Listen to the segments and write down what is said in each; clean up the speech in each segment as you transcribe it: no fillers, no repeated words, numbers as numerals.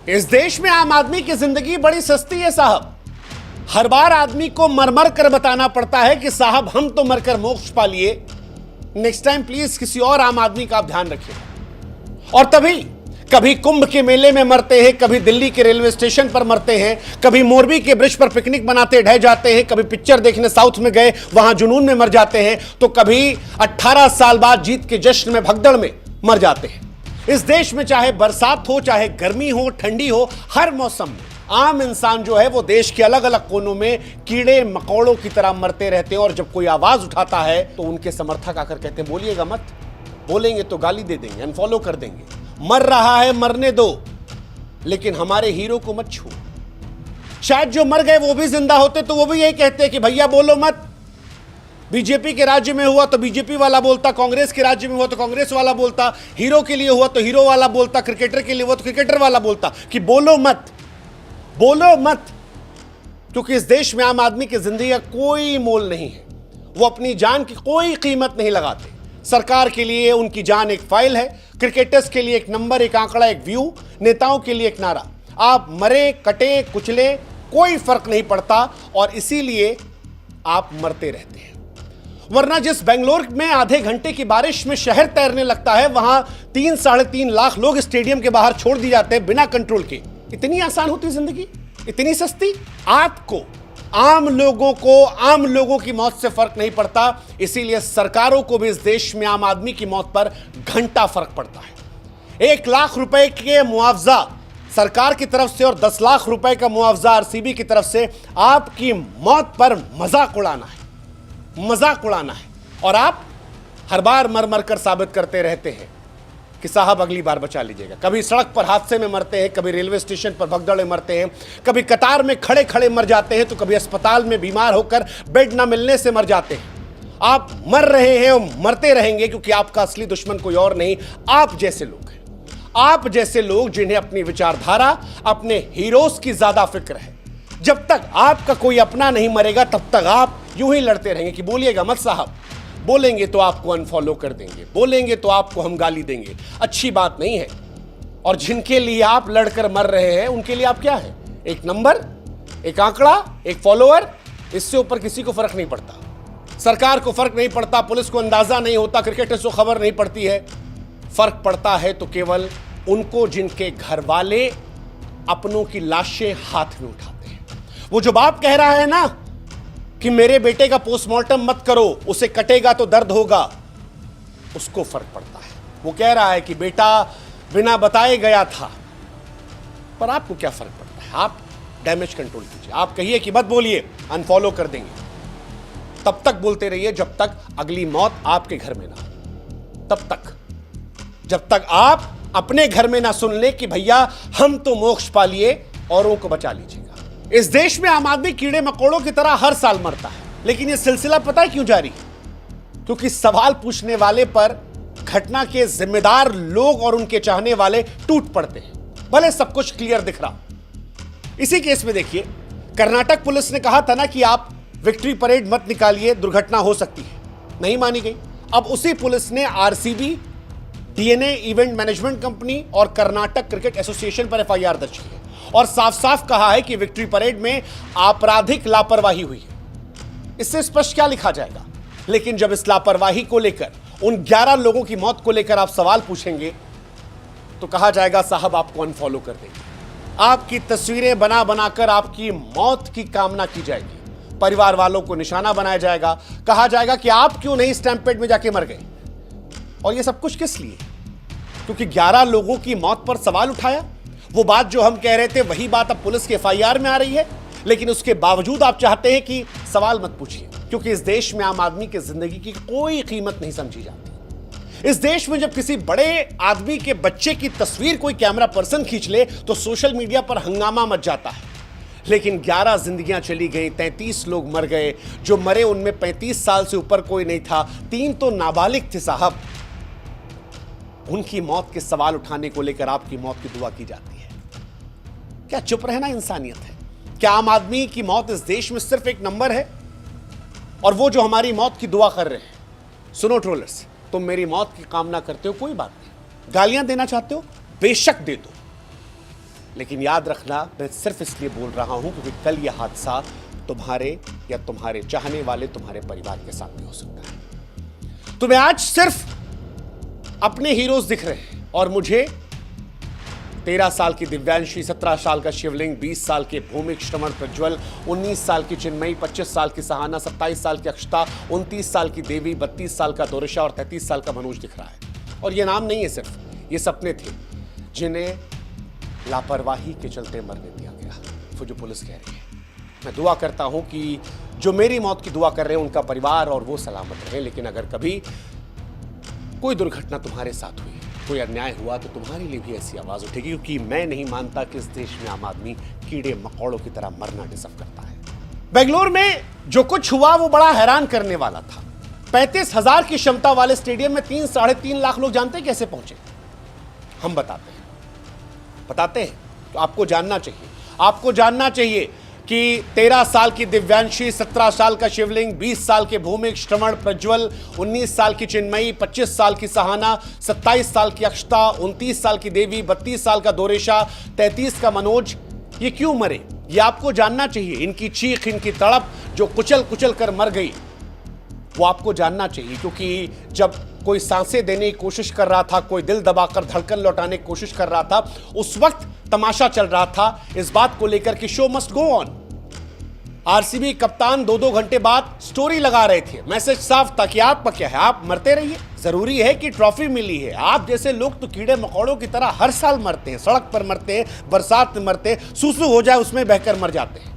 इस देश में आम आदमी की जिंदगी बड़ी सस्ती है साहब। हर बार आदमी को मर मर कर बताना पड़ता है कि साहब हम तो मरकर मोक्ष पा लिए। नेक्स्ट टाइम प्लीज किसी और आम आदमी का आप ध्यान रखिए। और तभी कभी कुंभ के मेले में मरते हैं, कभी दिल्ली के रेलवे स्टेशन पर मरते हैं, कभी मोरबी के ब्रिज पर पिकनिक बनाते ढह जाते हैं, कभी पिक्चर देखने साउथ में गए वहां जुनून में मर जाते हैं, तो कभी 18 साल बाद जीत के जश्न में भगदड़ में मर जाते हैं। इस देश में चाहे बरसात हो, चाहे गर्मी हो, ठंडी हो, हर मौसम में आम इंसान जो है वो देश के अलग अलग कोनों में कीड़े मकोड़ों की तरह मरते रहते हैं। और जब कोई आवाज उठाता है तो उनके समर्थक आकर कहते हैं बोलिएगा मत, बोलेंगे तो गाली दे देंगे, अनफॉलो कर देंगे। मर रहा है मरने दो, लेकिन हमारे हीरो को मत छू। शायद जो मर गए वो भी जिंदा होते तो वो भी यही कहते हैं कि भैया बोलो मत। बीजेपी के राज्य में हुआ तो बीजेपी वाला बोलता, कांग्रेस के राज्य में हुआ तो कांग्रेस वाला बोलता, हीरो के लिए हुआ तो हीरो वाला बोलता, क्रिकेटर के लिए हुआ तो क्रिकेटर वाला बोलता कि बोलो मत, बोलो मत। क्योंकि इस देश में आम आदमी की जिंदगी का कोई मोल नहीं है। वो अपनी जान की कोई कीमत नहीं लगाते। सरकार के लिए उनकी जान एक फाइल है, क्रिकेटर्स के लिए एक नंबर, एक आंकड़ा, एक व्यू, नेताओं के लिए एक नारा। आप मरे, कटे, कुचले, कोई फर्क नहीं पड़ता और इसीलिए आप मरते रहते हैं। वरना जिस बेंगलोर में आधे घंटे की बारिश में शहर तैरने लगता है, वहां 3-3.5 लाख लोग स्टेडियम के बाहर छोड़ दिए जाते हैं बिना कंट्रोल के। इतनी आसान होती जिंदगी, इतनी सस्ती। आपको, आम लोगों को, आम लोगों की मौत से फर्क नहीं पड़ता। इसीलिए सरकारों को भी इस देश में आम आदमी की मौत पर घंटा फर्क पड़ता है। 1 लाख रुपए के मुआवजा सरकार की तरफ से और 10 लाख रुपए का मुआवजा आरसीबी की तरफ से आपकी मौत पर मजाक उड़ाना है, मजाक उड़ाना है। और आप हर बार मर मर कर साबित करते रहते हैं कि साहब अगली बार बचा लीजिएगा। कभी सड़क पर हादसे में मरते हैं, कभी रेलवे स्टेशन पर भगदड़ में मरते हैं, कभी कतार में खड़े खड़े मर जाते हैं, तो कभी अस्पताल में बीमार होकर बेड ना मिलने से मर जाते हैं। आप मर रहे हैं और मरते रहेंगे क्योंकि आपका असली दुश्मन कोई और नहीं, आप जैसे लोग हैं। आप जैसे लोग जिन्हें अपनी विचारधारा, अपने हीरोज की ज्यादा फिक्र है। जब तक आपका कोई अपना नहीं मरेगा तब तक आप यूं ही लड़ते रहेंगे कि बोलिएगा मत साहब, बोलेंगे तो आपको अनफॉलो कर देंगे, बोलेंगे तो आपको हम गाली देंगे। अच्छी बात नहीं है। और जिनके लिए आप लड़कर मर रहे हैं उनके लिए आप क्या है? एक नंबर, एक आंकड़ा, एक फॉलोअर। इससे ऊपर किसी को फर्क नहीं पड़ता। सरकार को फर्क नहीं पड़ता, पुलिस को अंदाजा नहीं होता, क्रिकेटर्स को खबर नहीं पड़ती है। फर्क पड़ता है तो केवल उनको जिनके घर वाले अपनों की लाशें हाथ में उठाते हैं। वो जो बाप कह रहा है ना कि मेरे बेटे का पोस्टमार्टम मत करो, उसे कटेगा तो दर्द होगा, उसको फर्क पड़ता है। वो कह रहा है कि बेटा बिना बताए गया था, पर आपको क्या फर्क पड़ता है? आप डैमेज कंट्रोल कीजिए। आप कहिए कि मत बोलिए, अनफॉलो कर देंगे। तब तक बोलते रहिए जब तक अगली मौत आपके घर में ना हो। तब तक जब तक आप अपने घर में ना सुन ले कि भैया हम तो मोक्ष पा लिए, औरों को बचा लीजिएगा। इस देश में आम आदमी कीड़े मकोड़ों की तरह हर साल मरता है, लेकिन यह सिलसिला पता है क्यों जारी? क्योंकि सवाल पूछने वाले पर घटना के जिम्मेदार लोग और उनके चाहने वाले टूट पड़ते हैं, भले सब कुछ क्लियर दिख रहा। इसी केस में देखिए, कर्नाटक पुलिस ने कहा था ना कि आप विक्ट्री परेड मत निकालिए, दुर्घटना हो सकती है, नहीं मानी गई। अब उसी पुलिस ने RCB, DNA event management company और कर्नाटक क्रिकेट एसोसिएशन पर एफआईआर दर्ज की है और साफ साफ कहा है कि विक्ट्री परेड में आपराधिक लापरवाही हुई है। इससे स्पष्ट क्या लिखा जाएगा? लेकिन जब इस लापरवाही को लेकर, उन 11 लोगों की मौत को लेकर आप सवाल पूछेंगे तो कहा जाएगा साहब आपको अनफॉलो कर देंगे। आपकी तस्वीरें बना बनाकर आपकी मौत की कामना की जाएगी, परिवार वालों को निशाना बनाया जाएगा, कहा जाएगा कि आप क्यों नहीं स्टैंपेड में जाके मर गए। और यह सब कुछ किस लिए? क्योंकि 11 लोगों की मौत पर सवाल उठाया। वो बात जो हम कह रहे थे वही बात अब पुलिस के एफआईआर में आ रही है, लेकिन उसके बावजूद आप चाहते हैं कि सवाल मत पूछिए, क्योंकि इस देश में आम आदमी की जिंदगी की कोई कीमत नहीं समझी जाती। इस देश में जब किसी बड़े आदमी के बच्चे की तस्वीर कोई कैमरा पर्सन खींच ले तो सोशल मीडिया पर हंगामा मच जाता है। लेकिन 11 जिंदगियां चली गई, 33 लोग मर गए। जो मरे उनमें 35 साल से ऊपर कोई नहीं था, 3 तो नाबालिग थे साहब। उनकी मौत के सवाल उठाने को लेकर आपकी मौत की दुआ की जाती है। क्या चुप रहना इंसानियत है? क्या आम आदमी की मौत इस देश में सिर्फ एक नंबर है? और वो जो हमारी मौत की दुआ कर रहे हैं, सुनो ट्रोलर्स, तुम मेरी मौत की कामना करते हो, कोई बात नहीं। गालियां देना चाहते हो, बेशक दे दो, लेकिन याद रखना, मैं सिर्फ इसलिए बोल रहा हूं क्योंकि कल यह हादसा तुम्हारे या तुम्हारे चाहने वाले तुम्हारे परिवार के साथ भी हो सकता है। तुम्हें आज सिर्फ अपने हीरोज दिख रहे हैं और मुझे 13 साल की दिव्यांशी, 17 साल का शिवलिंग, 20 साल के भूमिक श्रवण प्रज्वल, 19 साल की चिन्मयी, 25 साल की सहाना, 27 साल की अक्षता, 29 साल की देवी, 32 साल का दोरशा और 33 साल का मनोज दिख रहा है। और ये नाम नहीं है सिर्फ, ये सपने थे जिन्हें लापरवाही के चलते मरने दिया गया, वो जो पुलिस कह रही है। मैं दुआ करता हूं कि जो मेरी मौत की दुआ कर रहे हैं उनका परिवार और वो सलामत रहे, लेकिन अगर कभी कोई दुर्घटना तुम्हारे साथ हुई, कोई अन्याय हुआ, तो तुम्हारे लिए भी ऐसी आवाज उठेगी, क्योंकि मैं नहीं मानता कि इस देश में आम आदमी कीड़े मकोड़ों की तरह मरना डिजर्व करता है। बेंगलोर में जो कुछ हुआ वो बड़ा हैरान करने वाला था। 35,000 की क्षमता वाले स्टेडियम में 3-3.5 लाख लोग जानते हैं कैसे पहुंचे? हम बताते हैं। तो आपको जानना चाहिए कि 13 साल की दिव्यांशी, 17 साल का शिवलिंग, 20 साल के भूमिक श्रवण प्रज्वल, 19 साल की चिन्मयी, 25 साल की सहाना, 27 साल की अक्षता, 29 साल की देवी, 32 साल का दोरेशा, 33 का मनोज, ये क्यों मरे? ये आपको जानना चाहिए। इनकी चीख, इनकी तड़प, जो कुचल कर मर गई, वो आपको जानना चाहिए, क्योंकि जब कोई सांसें देने की कोशिश कर रहा था, कोई दिल दबाकर धड़कन लौटाने की कोशिश कर रहा था, उस वक्त तमाशा चल रहा था इस बात को लेकर कि show must go on. RCB कप्तान 2-2 घंटे बाद स्टोरी लगा रहे थे। मैसेज साफ था कि आपका क्या है, आप मरते रहिए, जरूरी है कि ट्रॉफी मिली है। आप जैसे लोग तो कीड़े मकोड़ों की तरह हर साल मरते हैं, सड़क पर मरते हैं, बरसात में मरते हैं, सूसू हो जाए उसमें बहकर मर जाते हैं।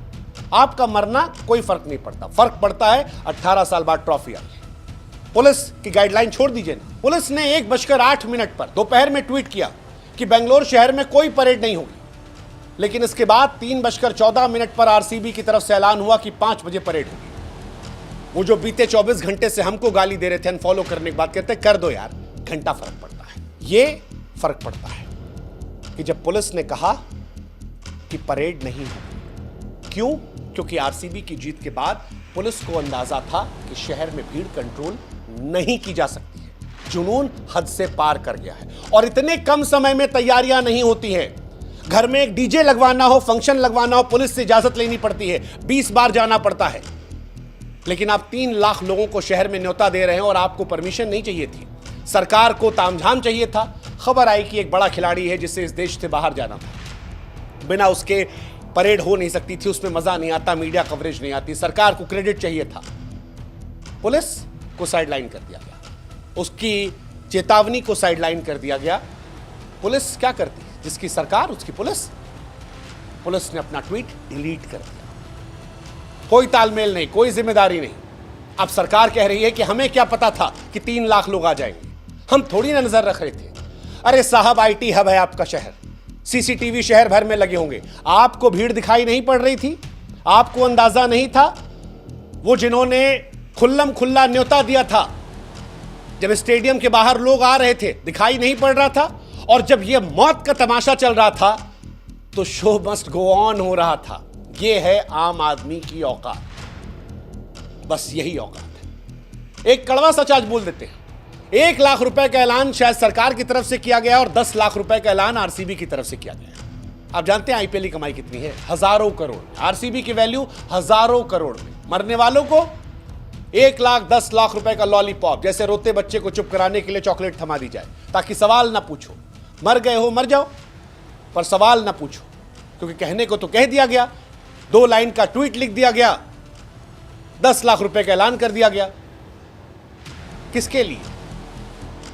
आपका मरना कोई फर्क नहीं पड़ता। फर्क पड़ता है 18 साल बाद ट्रॉफी आई। पुलिस की गाइडलाइन छोड़ दीजिए ना। पुलिस ने 1:08 पर दोपहर में ट्वीट किया कि बेंगलोर शहर में कोई परेड नहीं होगी, लेकिन इसके बाद 3:14 पर आरसीबी की तरफ से ऐलान हुआ कि 5 बजे परेड होगी। वो जो बीते 24 घंटे से हमको गाली दे रहे थे अनफॉलो करने के बाद, कहते कर दो यार, घंटा फर्क पड़ता है। ये फर्क पड़ता है कि जब पुलिस ने कहा कि परेड नहीं होगी। क्यों? क्योंकि आरसीबी की जीत के बाद पुलिस को अंदाजा था कि शहर में भीड़ कंट्रोल नहीं की जा सकती है। जुनून हद से पार कर गया है और इतने कम समय में तैयारियां नहीं होती हैं। घर में एक डीजे लगवाना हो, फंक्शन लगवाना हो, पुलिस से इजाजत लेनी पड़ती है, 20 बार जाना पड़ता है। लेकिन आप 3 लाख लोगों को शहर में न्योता दे रहे हैं और आपको परमिशन नहीं चाहिए थी। सरकार को तामझाम चाहिए था। खबर आई कि एक बड़ा खिलाड़ी है जिसे इस देश से बाहर जाना था, बिना उसके परेड हो नहीं सकती थी, उसमें मजा नहीं आता, मीडिया कवरेज नहीं आती, सरकार को क्रेडिट चाहिए था। पुलिस को साइडलाइन कर दिया गया, उसकी चेतावनी को साइडलाइन कर दिया गया। पुलिस क्या करती? जिसकी सरकार उसकी पुलिस। पुलिस ने अपना ट्वीट डिलीट कर दिया। कोई तालमेल नहीं, कोई जिम्मेदारी नहीं। अब सरकार कह रही है कि हमें क्या पता था कि 3 लाख लोग आ जाएंगे, हम थोड़ी ना नजर रख रहे थे। अरे साहब, आईटी हब है आपका शहर, सीसीटीवी शहर भर में लगे होंगे। आपको भीड़ दिखाई नहीं पड़ रही थी? आपको अंदाजा नहीं था? वो जिन्होंने खुल्लम खुल्ला न्योता दिया था, जब स्टेडियम के बाहर लोग आ रहे थे, दिखाई नहीं पड़ रहा था? और जब यह मौत का तमाशा चल रहा था तो शो मस्ट गो ऑन हो रहा था। यह है आम आदमी की औकात, बस यही औकात है। एक कड़वा सच आज बोल देते हैं। 1 लाख रुपए का ऐलान शायद सरकार की तरफ से किया गया और 10 लाख रुपए का ऐलान आरसीबी की तरफ से किया गया। आप जानते हैं आईपीएल की कमाई कितनी है? हजारों करोड़। आरसीबी की वैल्यू हजारों करोड़ में। मरने वालों को 1 लाख 10 लाख रुपए का लॉलीपॉप, जैसे रोते बच्चे को चुप कराने के लिए चॉकलेट थमा दी जाए, ताकि सवाल ना पूछो। मर गए हो मर जाओ, पर सवाल ना पूछो, क्योंकि कहने को तो कह दिया गया, 2 लाइन का ट्वीट लिख दिया गया, 10 लाख रुपए का ऐलान कर दिया गया। किसके लिए?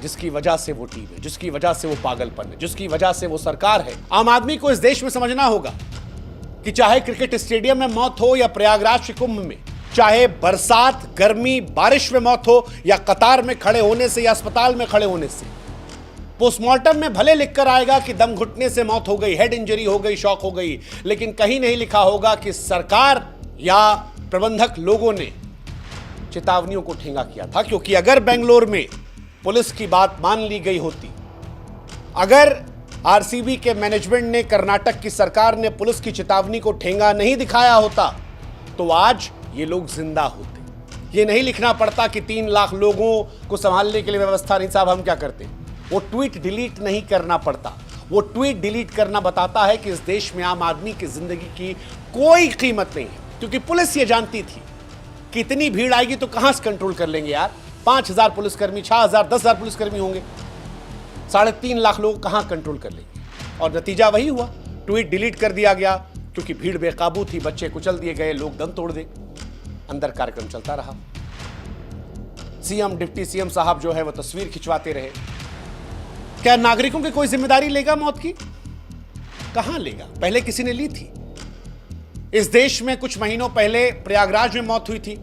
जिसकी वजह से वो टीम है, जिसकी वजह से वो पागलपन है, जिसकी वजह से वो सरकार है। आम आदमी को इस देश में समझना होगा कि चाहे क्रिकेट स्टेडियम में मौत हो या प्रयागराज के कुंभ में, चाहे बरसात, गर्मी, बारिश में मौत हो या कतार में खड़े होने से या अस्पताल में खड़े होने से, पोस्टमार्टम में भले लिखकर आएगा कि दम घुटने से मौत हो गई, हेड इंजरी हो गई, शॉक हो गई, लेकिन कहीं नहीं लिखा होगा कि सरकार या प्रबंधक लोगों ने चेतावनियों को ठेंगा किया था। क्योंकि अगर बेंगलोर में पुलिस की बात मान ली गई होती, अगर आरसीबी के मैनेजमेंट ने, कर्नाटक की सरकार ने पुलिस की चेतावनी को ठेंगा नहीं दिखाया होता, तो आज ये लोग जिंदा होते। ये नहीं लिखना पड़ता कि 3 लाख लोगों को संभालने के लिए व्यवस्था नहीं। साहब हम क्या करते? वो ट्वीट डिलीट नहीं करना पड़ता, वो ट्वीट डिलीट करना बताता है कि इस देश में आम आदमी की जिंदगी की कोई कीमत नहीं है, क्योंकि पुलिस ये जानती थी कि इतनी भीड़ आएगी तो कहां से कंट्रोल कर लेंगे यार। 5,000 पुलिसकर्मी, 6,000, 10,000 पुलिसकर्मी होंगे, 3.5 लाख लोग कहां कंट्रोल कर लेंगे। और नतीजा वही हुआ, ट्वीट डिलीट कर दिया गया क्योंकि भीड़ बेकाबू थी, बच्चे कुचल दिए गए, लोग दम तोड़ दे, अंदर कार्यक्रम चलता रहा। सीएम, डिप्टी सीएम साहब जो है वो तस्वीर खिंचवाते रहे। क्या नागरिकों की कोई जिम्मेदारी लेगा मौत की? कहां लेगा? पहले किसी ने ली थी। इस देश में कुछ महीनों पहले प्रयागराज में मौत हुई थी,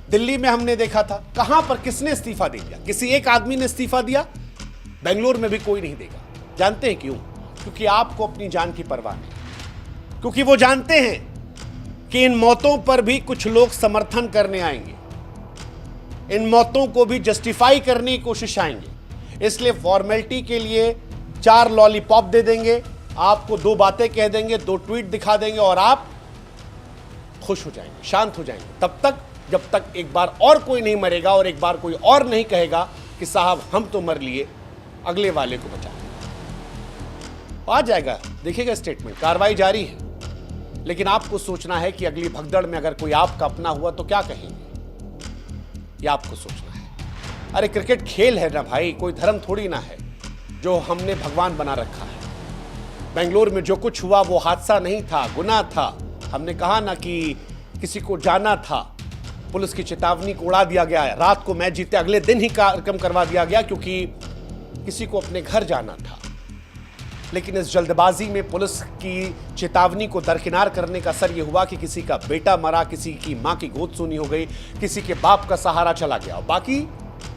दिल्ली में हमने देखा था। कहां पर किसने इस्तीफा दे दिया? किसी एक आदमी ने इस्तीफा दिया। बेंगलोर में भी कोई नहीं देगा। जानते हैं क्यों? क्योंकि आपको अपनी जान की परवाह नहीं, क्योंकि वो जानते हैं कि इन मौतों पर भी कुछ लोग समर्थन करने आएंगे, इन मौतों को भी जस्टिफाई करने की कोशिश आएंगे। इसलिए फॉर्मेलिटी के लिए 4 लॉलीपॉप दे देंगे, आपको 2 बातें कह देंगे, 2 ट्वीट दिखा देंगे और आप खुश हो जाएंगे, शांत हो जाएंगे। तब तक जब तक एक बार और कोई नहीं मरेगा और एक बार कोई और नहीं कहेगा कि साहब हम तो मर लिए, अगले वाले को बचा। आ जाएगा, देखिएगा स्टेटमेंट, कार्रवाई जारी है। लेकिन आपको सोचना है कि अगली भगदड़ में अगर कोई आपका अपना हुआ तो क्या कहेंगे, ये आपको सोचना है। अरे क्रिकेट खेल है ना भाई, कोई धर्म थोड़ी ना है जो हमने भगवान बना रखा है। बेंगलोर में जो कुछ हुआ वो हादसा नहीं था, गुनाह था। हमने कहा ना कि किसी को जाना था, पुलिस की चेतावनी को उड़ा दिया गया, रात को मैच जीते अगले दिन ही कार्यक्रम करवा दिया गया क्योंकि किसी को अपने घर जाना था। लेकिन इस जल्दबाजी में पुलिस की चेतावनी को दरकिनार करने का असर यह हुआ कि किसी का बेटा मरा, किसी की मां की गोद सूनी हो गई, किसी के बाप का सहारा चला गया। बाकी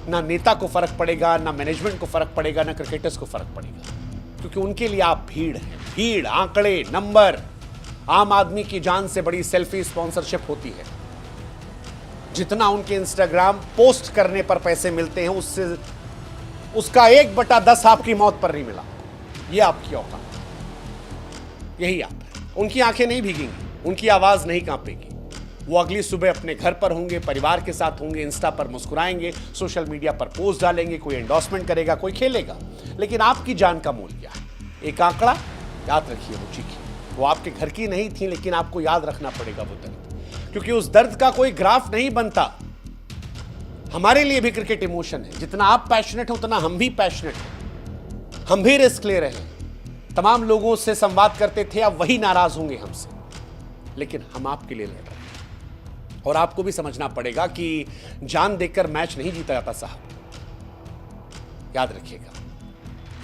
ना नेता को फर्क पड़ेगा, ना मैनेजमेंट को फर्क पड़ेगा, ना क्रिकेटर्स को फर्क पड़ेगा, क्योंकि उनके लिए आप भीड़ है। भीड़, आंकड़े, नंबर। आम आदमी की जान से बड़ी सेल्फी स्पॉन्सरशिप होती है। जितना उनके इंस्टाग्राम पोस्ट करने पर पैसे मिलते हैं, उससे उसका 1/10 आपकी मौत पर नहीं मिला। ये आपकी औकात, यही आप है। उनकी आंखें नहीं भीगेंगी, उनकी आवाज नहीं कांपेगी। वो अगली सुबह अपने घर पर होंगे, परिवार के साथ होंगे, इंस्टा पर मुस्कुराएंगे, सोशल मीडिया पर पोस्ट डालेंगे, कोई एंडोर्समेंट करेगा, कोई खेलेगा। लेकिन आपकी जान का मूल्य क्या है? एक आंकड़ा याद रखिए, वो चीखी, वो आपके घर की नहीं थी, लेकिन आपको याद रखना पड़ेगा वो दर्द, क्योंकि उस दर्द का कोई ग्राफ नहीं बनता। हमारे लिए भी क्रिकेट इमोशन है। जितना आप पैशनेट हो उतना हम भी पैशनेट हैं। हम भी रिस्क ले रहे हैं। तमाम लोगों से संवाद करते थे, अब वही नाराज होंगे हमसे, लेकिन हम आपके लिए लड़ रहे हैं। और आपको भी समझना पड़ेगा कि जान देकर मैच नहीं जीता जाता साहब, याद रखिएगा।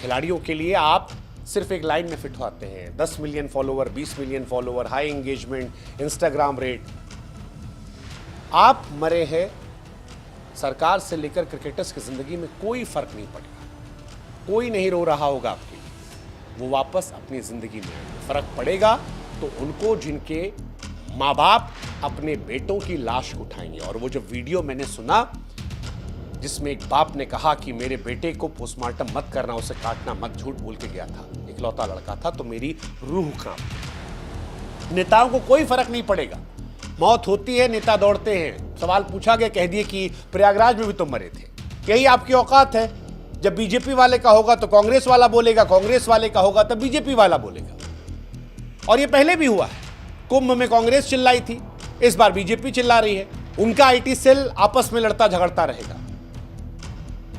खिलाड़ियों के लिए आप सिर्फ एक लाइन में फिट होते हैं, 10 million follower, 20 million follower, high engagement, Instagram rate. आप मरे हैं, सरकार से लेकर क्रिकेटर्स की जिंदगी में कोई फर्क नहीं पड़ेगा। कोई नहीं रो रहा होगा आपके लिए, वो वापस अपनी जिंदगी में फर्क पड़ेगा तो उनको जिनके माँ बाप अपने बेटों की लाश उठाएंगे। और वो जो वीडियो मैंने सुना जिसमें एक बाप ने कहा कि मेरे बेटे को पोस्टमार्टम मत करना, उसे काटना मत, झूठ बोल के गया था, इकलौता लड़का था, तो मेरी रूह कांप। नेताओं को कोई फर्क नहीं पड़ेगा, मौत होती है, नेता दौड़ते हैं। सवाल पूछा गया, कह दिए कि प्रयागराज में भी तो मरे थे। यही आपकी औकात है। जब बीजेपी वाले का होगा तो कांग्रेस वाला बोलेगा, कांग्रेस वाले का होगा तब बीजेपी वाला बोलेगा। और ये पहले भी हुआ है। कुंभ में कांग्रेस चिल्लाई थी, इस बार बीजेपी चिल्ला रही है। उनका आईटी सेल आपस में लड़ता झगड़ता रहेगा।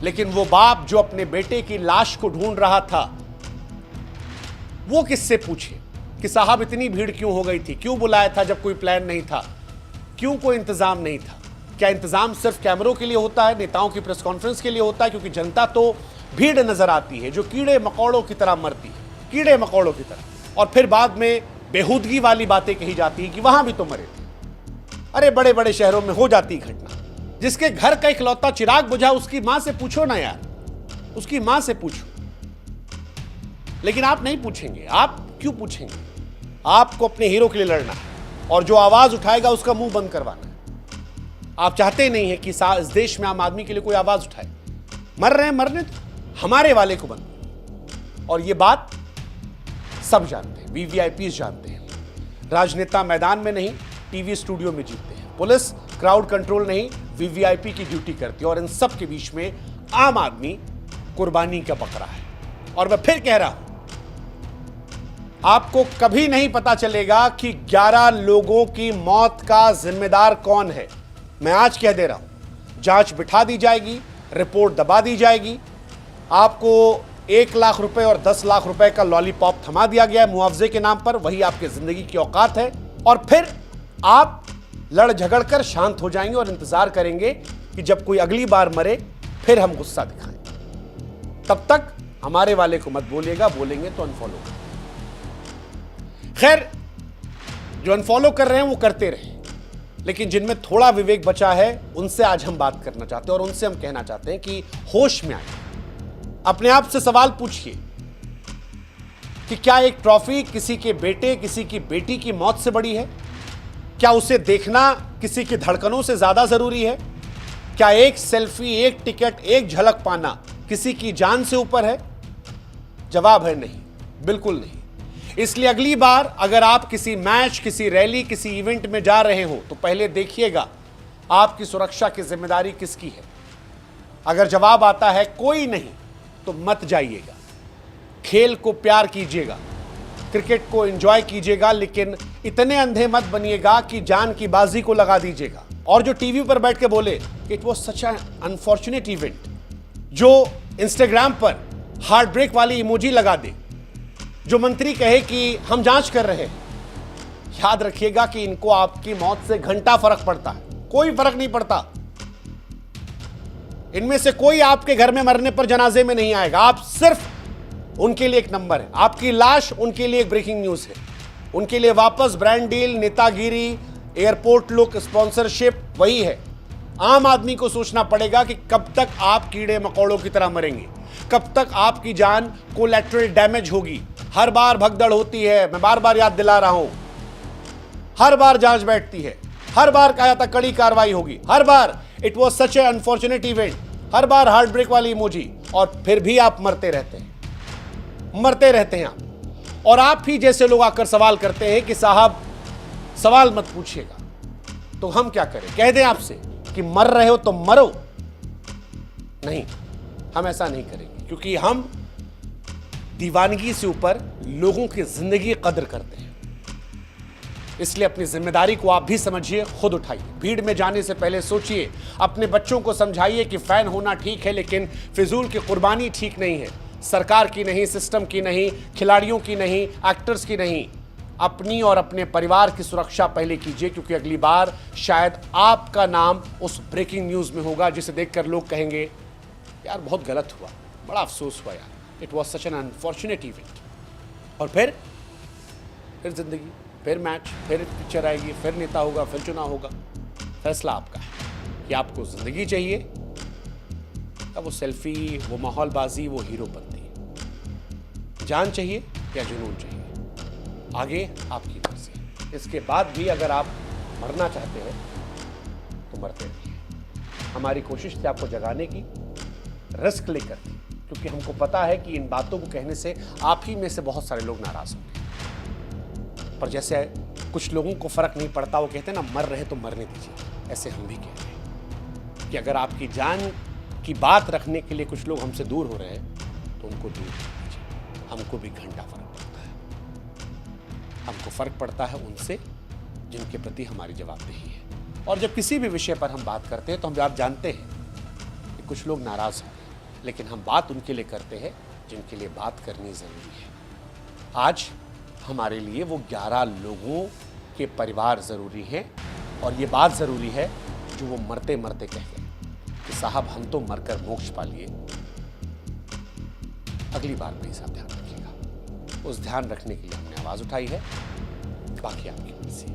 लेकिन वो बाप जो अपने बेटे की लाश को ढूंढ रहा था, वो किससे पूछे कि साहब इतनी भीड़ क्यों हो गई थी, क्यों बुलाया था जब कोई प्लान नहीं था, क्यों कोई इंतजाम नहीं था? क्या इंतजाम सिर्फ कैमरों के लिए होता है, नेताओं की प्रेस कॉन्फ्रेंस के लिए होता है? क्योंकि जनता तो भीड़ नजर आती है जो कीड़े मकोड़ों की तरह मरती है, कीड़े मकोड़ों की तरह। और फिर बाद में बेहूदगी वाली बातें कही जाती है कि वहां भी तो मरे थे। अरे बड़े बड़े शहरों में हो जाती घटना। जिसके घर का इकलौता चिराग बुझा, उसकी मां से पूछो ना यार, उसकी मां से पूछो। लेकिन आप नहीं पूछेंगे। आप क्यों पूछेंगे? आपको अपने हीरो के लिए लड़ना है और जो आवाज उठाएगा उसका मुंह बंद करवाना है। आप चाहते नहीं है कि इस देश में आम आदमी के लिए कोई आवाज उठाए। मर रहे हैं, मरने दो, हमारे वाले को बंद। और ये बात सब जानते हैं, वीवीआईपीज जानते हैं। राजनेता मैदान में नहीं, टीवी स्टूडियो में जीतते हैं। पुलिस क्राउड कंट्रोल नहीं, वीवीआईपी की ड्यूटी करती है। और इन सब के बीच में आम आदमी कुर्बानी का बकरा है। और मैं फिर कह रहा हूं, आपको कभी नहीं पता चलेगा कि 11 लोगों की मौत का जिम्मेदार कौन है। मैं आज कह दे रहा हूं, जांच बिठा दी जाएगी, रिपोर्ट दबा दी जाएगी, आपको 1 लाख रुपए और 10 लाख रुपए का लॉलीपॉप थमा दिया गया है मुआवजे के नाम पर, वही आपकी जिंदगी की औकात है। और फिर आप लड़ झगड़ कर शांत हो जाएंगे और इंतजार करेंगे कि जब कोई अगली बार मरे फिर हम गुस्सा दिखाएं। तब तक हमारे वाले को मत बोलिएगा, बोलेंगे तो अनफॉलो कर। खैर, जो अनफॉलो कर रहे हैं वो करते रहे, लेकिन जिनमें थोड़ा विवेक बचा है उनसे आज हम बात करना चाहते हैं और उनसे हम कहना चाहते हैं कि होश में आइए। अपने आप से सवाल पूछिए कि क्या एक ट्रॉफी किसी के बेटे, किसी की बेटी की मौत से बड़ी है? क्या उसे देखना किसी की धड़कनों से ज्यादा जरूरी है? क्या एक सेल्फी, एक टिकट, एक झलक पाना किसी की जान से ऊपर है? जवाब है नहीं, बिल्कुल नहीं। इसलिए अगली बार अगर आप किसी मैच, किसी रैली, किसी इवेंट में जा रहे हो तो पहले देखिएगा आपकी सुरक्षा की जिम्मेदारी किसकी है। अगर जवाब आता है कोई नहीं, तो मत जाइएगा। खेल को प्यार कीजिएगा, क्रिकेट को एंजॉय कीजिएगा, लेकिन इतने अंधे मत बनिएगा कि जान की बाजी को लगा दीजिएगा। और जो टीवी पर बैठ के बोले कि it was such an unfortunate event, जो इंस्टाग्राम पर हार्ट ब्रेक वाली इमोजी लगा दे, जो मंत्री कहे कि हम जांच कर रहे हैं, याद रखिएगा कि इनको आपकी मौत से घंटा फर्क पड़ता है, कोई फर्क नहीं पड़ता। इनमें से कोई आपके घर में मरने पर जनाजे में नहीं आएगा। आप सिर्फ उनके लिए एक नंबर है, आपकी लाश उनके लिए एक ब्रेकिंग न्यूज है। उनके लिए वापस ब्रांड डील, नेतागिरी, एयरपोर्ट लुक, स्पॉन्सरशिप वही है। आम आदमी को सोचना पड़ेगा कि कब तक आप कीड़े मकोड़ों की तरह मरेंगे, कब तक आपकी जान कोलैटरल डैमेज होगी। हर बार भगदड़ होती है, मैं बार बार याद दिला रहा हूं, हर बार जांच बैठती है, हर बार कहा जाता कड़ी कार्रवाई होगी, हर बार it was such a unfortunate event, हर बार हार्ट ब्रेक वाली इमोजी, और फिर भी आप मरते रहते हैं आप। और आप ही जैसे लोग आकर सवाल करते हैं कि साहब सवाल मत पूछिएगा, तो हम क्या करें? कह दें आपसे कि मर रहे हो तो मरो? नहीं, हम ऐसा नहीं करेंगे, क्योंकि हम दीवानगी से ऊपर लोगों की जिंदगी की कदर करते हैं। इसलिए अपनी जिम्मेदारी को आप भी समझिए, खुद उठाइए। भीड़ में जाने से पहले सोचिए, अपने बच्चों को समझाइए कि फैन होना ठीक है, लेकिन फिजूल की कुर्बानी ठीक नहीं है। सरकार की नहीं, सिस्टम की नहीं, खिलाड़ियों की नहीं, एक्टर्स की नहीं, अपनी और अपने परिवार की सुरक्षा पहले कीजिए, क्योंकि अगली बार शायद आपका नाम उस ब्रेकिंग न्यूज में होगा जिसे देखकर लोग कहेंगे यार बहुत गलत हुआ, बड़ा अफसोस हुआ यार, it was such an unfortunate event. और फिर जिंदगी, फिर मैच, फिर पिक्चर आएगी, फिर नेता होगा, फिर चुनाव होगा। फैसला आपका है कि आपको जिंदगी चाहिए या वो सेल्फी, वो माहौलबाजी, वो हीरोपंती, जान चाहिए या जुनून चाहिए, आगे आपकी मर्जी। इसके बाद भी अगर आप मरना चाहते हैं तो मरते रहिए। हमारी कोशिश थी आपको जगाने की, रिस्क लेकर थी, क्योंकि हमको पता है कि इन बातों को कहने से आप ही में से बहुत सारे लोग नाराज होंगे। पर जैसे कुछ लोगों को फर्क नहीं पड़ता, वो कहते हैं ना मर रहे तो मरने दीजिए, ऐसे हम भी कह रहे हैं कि अगर आपकी जान की बात रखने के लिए कुछ लोग हमसे दूर हो रहे हैं तो उनको दूर कीजिए। हमको भी घंटा फर्क पड़ता है, हमको फर्क पड़ता है उनसे जिनके प्रति हमारी जवाबदेही है। और जब किसी भी विषय पर हम बात करते हैं तो हम आप जानते हैं कि कुछ लोग नाराज होंगे, लेकिन हम बात उनके लिए करते हैं जिनके लिए बात करनी जरूरी है। आज हमारे लिए वो 11 लोगों के परिवार ज़रूरी हैं, और ये बात ज़रूरी है जो वो मरते मरते कह गए कि साहब हम तो मरकर मोक्ष पा लिए। अगली बार में इसका ध्यान रखिएगा। उस ध्यान रखने के लिए हमने आवाज़ उठाई है, बाकी आपकी मर्जी।